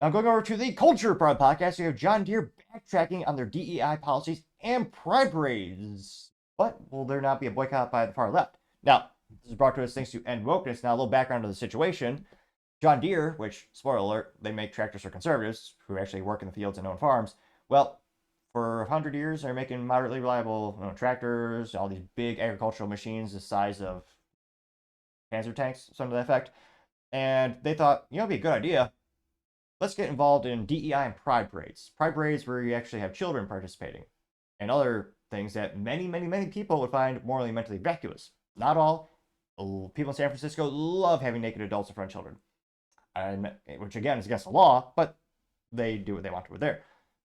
Now, going over to the culture part of the podcast, we have John Deere backtracking on their DEI policies and pride parades. But will there not be a boycott by the far left? Now, this is brought to us thanks to End Wokeness. Now, a little background to the situation. John Deere, which, spoiler alert, they make tractors for conservatives who actually work in the fields and own farms. Well, for 100 years, they're making moderately reliable tractors, all these big agricultural machines the size of Panzer tanks, something to that effect. And they thought, it'd be a good idea. Let's get involved in DEI and pride parades. Pride parades where you actually have children participating and other things that many, many, many people would find morally and mentally vacuous. Not all. People in San Francisco love having naked adults in front of children, and which again is against the law, but they do what they want to over there.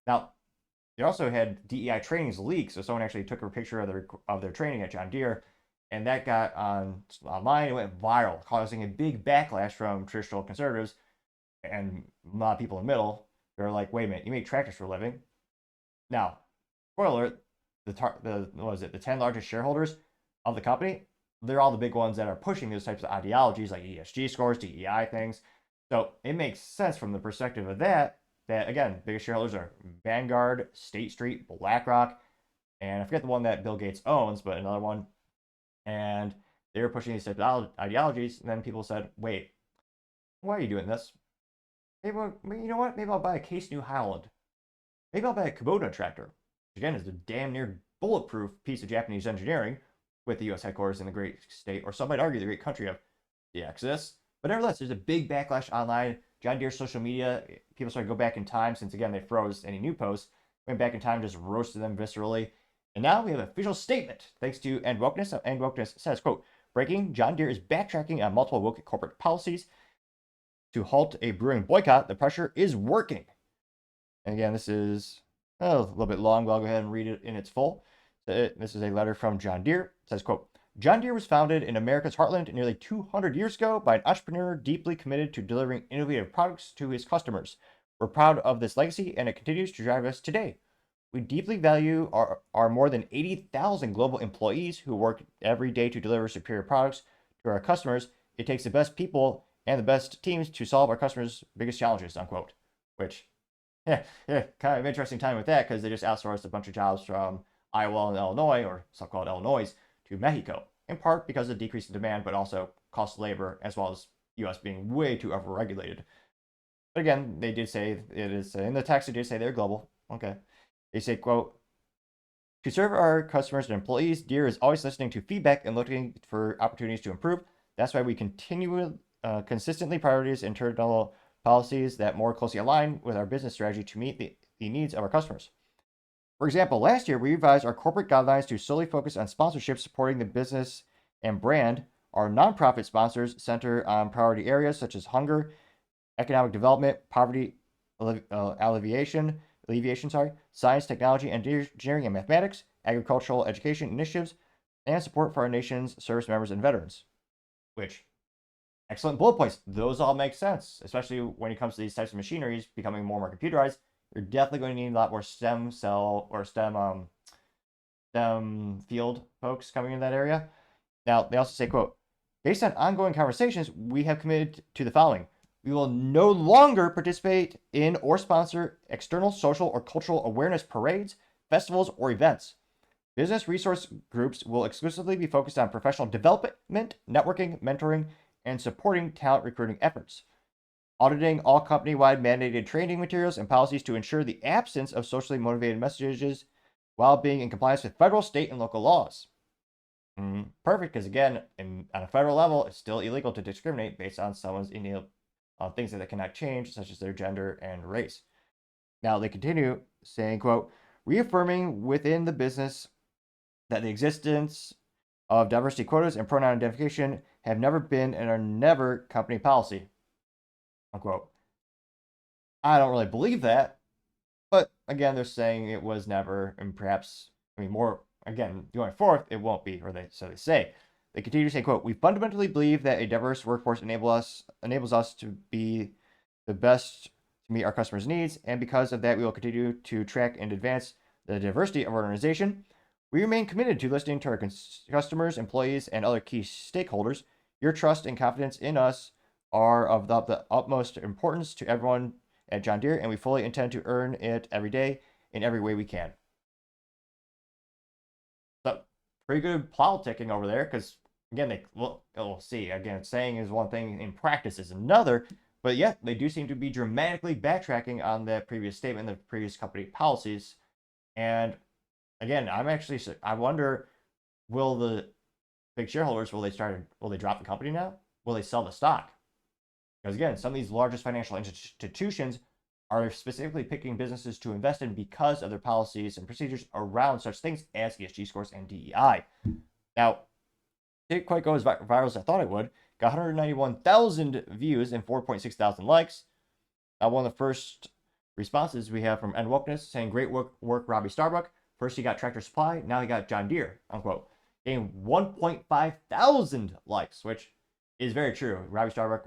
Now, they also had DEI trainings leaked, so someone actually took a picture of their training at John Deere, and that got online. It went viral, causing a big backlash from traditional conservatives and a lot of people in the middle. They're like, wait a minute, you make tractors for a living? Now, spoiler alert, the 10 largest shareholders of the company, they're all the big ones that are pushing those types of ideologies like ESG scores, DEI things. So it makes sense from the perspective of that again, biggest shareholders are Vanguard, State Street, BlackRock, and I forget the one that Bill Gates owns, but another one. And they were pushing these types of ideologies, and then people said, wait, why are you doing this? Maybe, you know what? Maybe I'll buy a Case New Holland. Maybe I'll buy a Kubota tractor, which again is a damn near bulletproof piece of Japanese engineering with the U.S. headquarters in the great state, or some might argue the great country of the Exodus. But nevertheless, there's a big backlash online. John Deere social media, people started to go back in time since, again, they froze any new posts. Went back in time, just roasted them viscerally. And now we have an official statement, thanks to End Wokeness. End Wokeness says, quote, breaking, John Deere is backtracking on multiple woke corporate policies to halt a brewing boycott. The pressure is working. And again, this is a little bit long, but I'll go ahead and read it in its full. This is a letter from John Deere. It says, quote, John Deere was founded in America's heartland nearly 200 years ago by an entrepreneur deeply committed to delivering innovative products to his customers. We're proud of this legacy, and it continues to drive us today. We deeply value our more than 80,000 global employees who work every day to deliver superior products to our customers. It takes the best people and the best teams to solve our customers' biggest challenges, unquote. Which, kind of an interesting time with that, because they just outsourced a bunch of jobs from Iowa and Illinois, or so-called Illinois, to Mexico, in part because of decrease in demand, but also cost of labor, as well as U.S. being way too overregulated. But again, they did say it is, in the text, they did say they're global. Okay. They say, quote, to serve our customers and employees, Deere is always listening to feedback and looking for opportunities to improve. That's why we consistently prioritize internal policies that more closely align with our business strategy to meet the needs of our customers. For example, last year, we revised our corporate guidelines to solely focus on sponsorship supporting the business and brand. Our nonprofit sponsors center on priority areas such as hunger, economic development, poverty alleviation, science, technology, engineering, and mathematics, agricultural education initiatives, and support for our nation's service members and veterans. Which, excellent bullet points. Those all make sense, especially when it comes to these types of machineries becoming more and more computerized. You're definitely going to need a lot more STEM field folks coming in that area. Now, they also say, quote, based on ongoing conversations, we have committed to the following. We will no longer participate in or sponsor external social or cultural awareness parades, festivals, or events. Business resource groups will exclusively be focused on professional development, networking, mentoring, and supporting talent recruiting efforts. Auditing all company-wide mandated training materials and policies to ensure the absence of socially motivated messages while being in compliance with federal, state, and local laws. Perfect, because again, on a federal level, it's still illegal to discriminate based on someone's things that they cannot change, such as their gender and race. Now, they continue saying, quote, reaffirming within the business that the existence of diversity quotas and pronoun identification have never been and are never company policy. Unquote. I don't really believe that, but again, they're saying it was never, and perhaps, more, again, going forth, it won't be, so they say. They continue to say, quote, we fundamentally believe that a diverse workforce enables us to be the best to meet our customers' needs, and because of that, we will continue to track and advance the diversity of our organization. We remain committed to listening to our customers, employees, and other key stakeholders. Your trust and confidence in us are of the utmost importance to everyone at John Deere, and we fully intend to earn it every day in every way we can. So, pretty good politicking over there, because again, we'll see. Again, saying is one thing, in practice is another. But yeah, they do seem to be dramatically backtracking on that previous statement, the previous company policies. And again, I wonder, will the big shareholders, will they drop the company now? Will they sell the stock? Because again, some of these largest financial institutions are specifically picking businesses to invest in because of their policies and procedures around such things as ESG scores and DEI. Now, it didn't quite go as viral as I thought it would. Got 191,000 views and 4.6 thousand likes. One of the first responses we have from End Wokeness saying, "Great work, Robbie Starbuck. First he got Tractor Supply, now he got John Deere," unquote. Getting 1.5 thousand likes, which is very true. Robbie Starbuck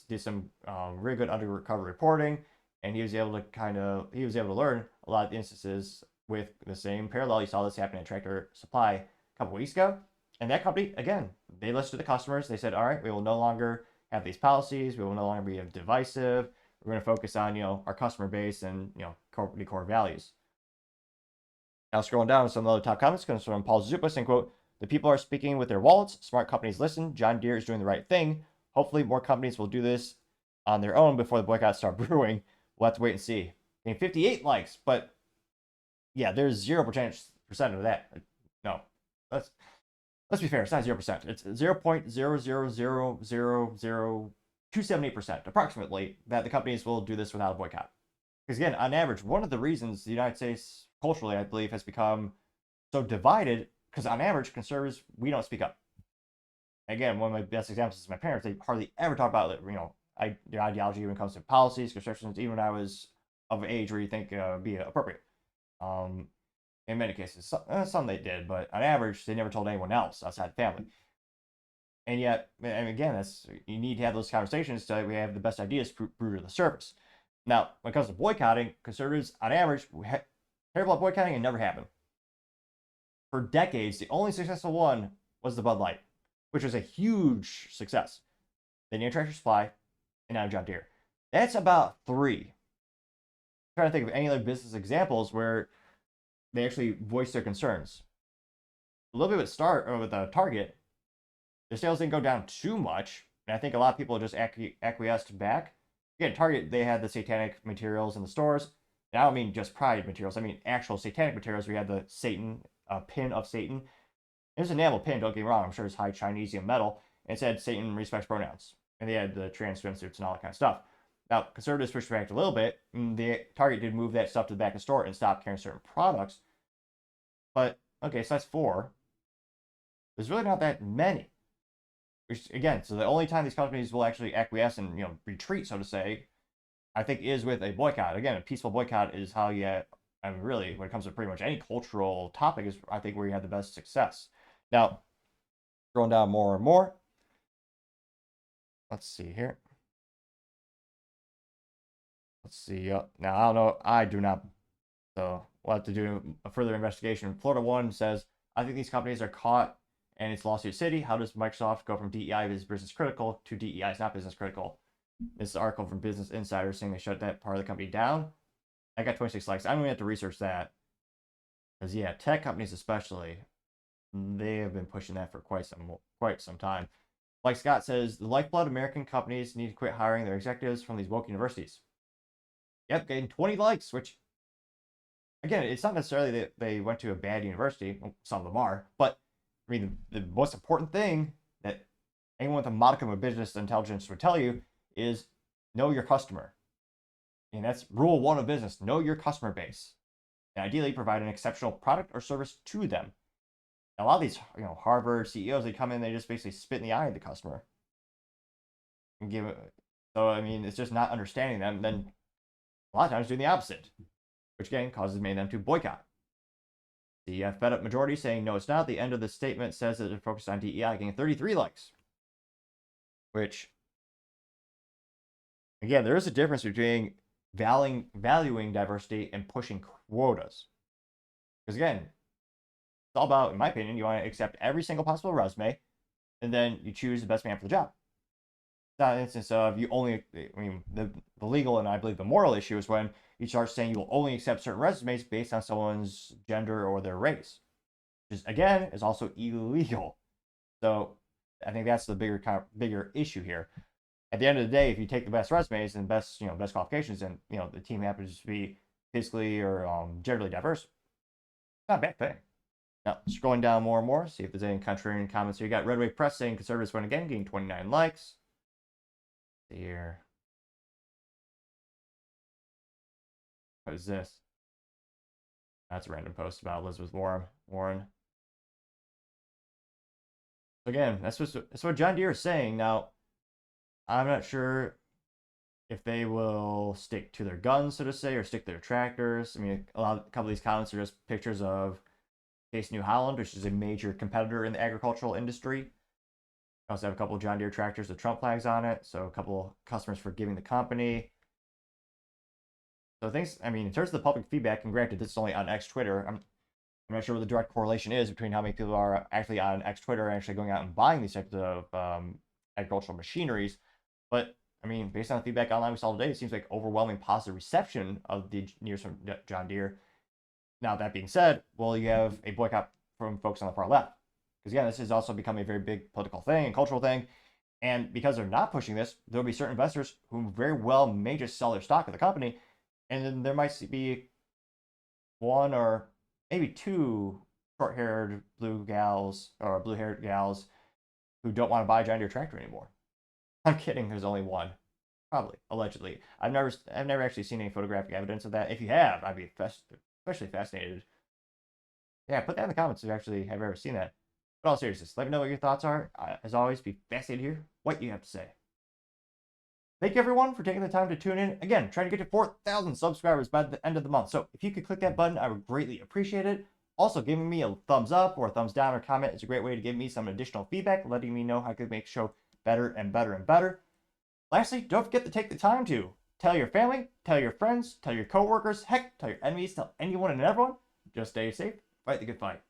did some really good undercover reporting, and he was able to learn a lot of instances with the same parallel. You saw this happen at Tractor Supply a couple weeks ago. And that company, again, they listened to the customers. They said, all right, we will no longer have these policies. We will no longer be divisive. We're going to focus on, our customer base and, core values. Now, scrolling down, some other top comments comes from Paul Zupa saying, quote, "The people are speaking with their wallets. Smart companies listen. John Deere is doing the right thing. Hopefully more companies will do this on their own before the boycotts start brewing. We'll have to wait and see." And 58 likes, but yeah, there's 0% of that. No, let's be fair. It's not 0%. It's 0.0000278% approximately that the companies will do this without a boycott. Because again, on average, one of the reasons the United States culturally, I believe, has become so divided, because on average, conservatives, we don't speak up. Again, one of my best examples is my parents. They hardly ever talk about, their ideology when it comes to policies, constructions, even when I was of age where you think would be appropriate. In many cases, some they did, but on average, they never told anyone else outside the family. And yet, and again, you need to have those conversations so we have the best ideas brewed to the surface. Now, when it comes to boycotting, conservatives, on average, terrible at boycotting and never happened. For decades, the only successful one was the Bud Light, which was a huge success. Then you had Tractor Supply, and now John Deere. That's about 3. I'm trying to think of any other business examples where they actually voiced their concerns. A little bit with Target, their sales didn't go down too much, and I think a lot of people just acquiesced back. Again, Target, they had the satanic materials in the stores, and I don't mean just pride materials, I mean actual satanic materials. We had the pin of Satan. It was an enamel pin, don't get me wrong, I'm sure it's high Chinesium metal, and it said Satan respects pronouns. And they had the trans swimsuits and all that kind of stuff. Now, conservatives pushed back a little bit. Target did move that stuff to the back of the store and stop carrying certain products. But, okay, so that's 4. There's really not that many. Which, again, so the only time these companies will actually acquiesce and, retreat, so to say, I think is with a boycott. Again, a peaceful boycott is how really, when it comes to pretty much any cultural topic, is, I think, where you have the best success. Now, scrolling down more and more. Let's see here. Let's see. Now, I don't know. I do not. So we'll have to do a further investigation. Florida One says, "I think these companies are caught and it's lawsuit city. How does Microsoft go from DEI is business critical to DEI is not business critical?" This is an article from Business Insider saying they shut that part of the company down. I got 26 likes. I'm going to have to research that. Because, yeah, tech companies especially, they have been pushing that for quite some time. Like Scott says, the lifeblood American companies need to quit hiring their executives from these woke universities. Yep, getting 20 likes, which, again, it's not necessarily that they went to a bad university. Well, some of them are. But, I mean, the most important thing that anyone with a modicum of business intelligence would tell you is know your customer. And that's rule 1 of business. Know your customer base. And ideally provide an exceptional product or service to them. A lot of these, Harvard CEOs, they come in, they just basically spit in the eye of the customer. And give it. So, I mean, it's just not understanding them. Then a lot of times doing the opposite, which again causes many of them to boycott. The fed up majority saying no, it's not. The end of the statement says that they're focused on DEI, getting 33 likes. Which, again, there is a difference between valuing diversity and pushing quotas. Because again, it's all about, in my opinion, you want to accept every single possible resume, and then you choose the best man for the job. not an instance of you only, I mean, the legal and I believe the moral issue is when you start saying you will only accept certain resumes based on someone's gender or their race, which is, again, is also illegal. So I think that's the bigger issue here. At the end of the day, if you take the best resumes and best best qualifications, and the team happens to be physically or generally diverse, it's not a bad thing. Now, scrolling down more and more, see if there's any contrarian comments here. You got Red Wave Press saying conservatives win again, getting 29 likes. See here. What is this? That's a random post about Elizabeth Warren. Again, that's what John Deere is saying. Now, I'm not sure if they will stick to their guns, so to say, or stick to their tractors. I mean, a couple of these comments are just pictures of Case New Holland, which is a major competitor in the agricultural industry. I also have a couple of John Deere tractors with Trump flags on it, so a couple customers forgiving the company. So things, I mean, in terms of the public feedback, and granted, this is only on X Twitter. I'm not sure what the direct correlation is between how many people are actually on X Twitter and actually going out and buying these types of agricultural machineries. But I mean, based on the feedback online we saw today, it seems like overwhelming positive reception of the news from John Deere. Now, that being said, well, you have a boycott from folks on the far left. Because again, this has also become a very big political thing and cultural thing. And because they're not pushing this, there'll be certain investors who very well may just sell their stock of the company. And then there might be one or maybe two short-haired blue gals or blue-haired gals who don't want to buy a John Deere tractor anymore. I'm kidding. There's only one, probably, allegedly. I've never actually seen any photographic evidence of that. If you have, I'd be especially fascinated. Yeah, put that in the comments if you actually have ever seen that. But all seriousness, let me know what your thoughts are. As always, be fascinated to hear what you have to say. Thank you, everyone, for taking the time to tune in. Again, trying to get to 4,000 subscribers by the end of the month. So if you could click that button, I would greatly appreciate it. Also, giving me a thumbs up or a thumbs down or comment is a great way to give me some additional feedback, letting me know how I could make the show better and better and better. Lastly, don't forget to take the time to tell your family, tell your friends, tell your coworkers, heck, tell your enemies, tell anyone and everyone. Just stay safe, fight the good fight.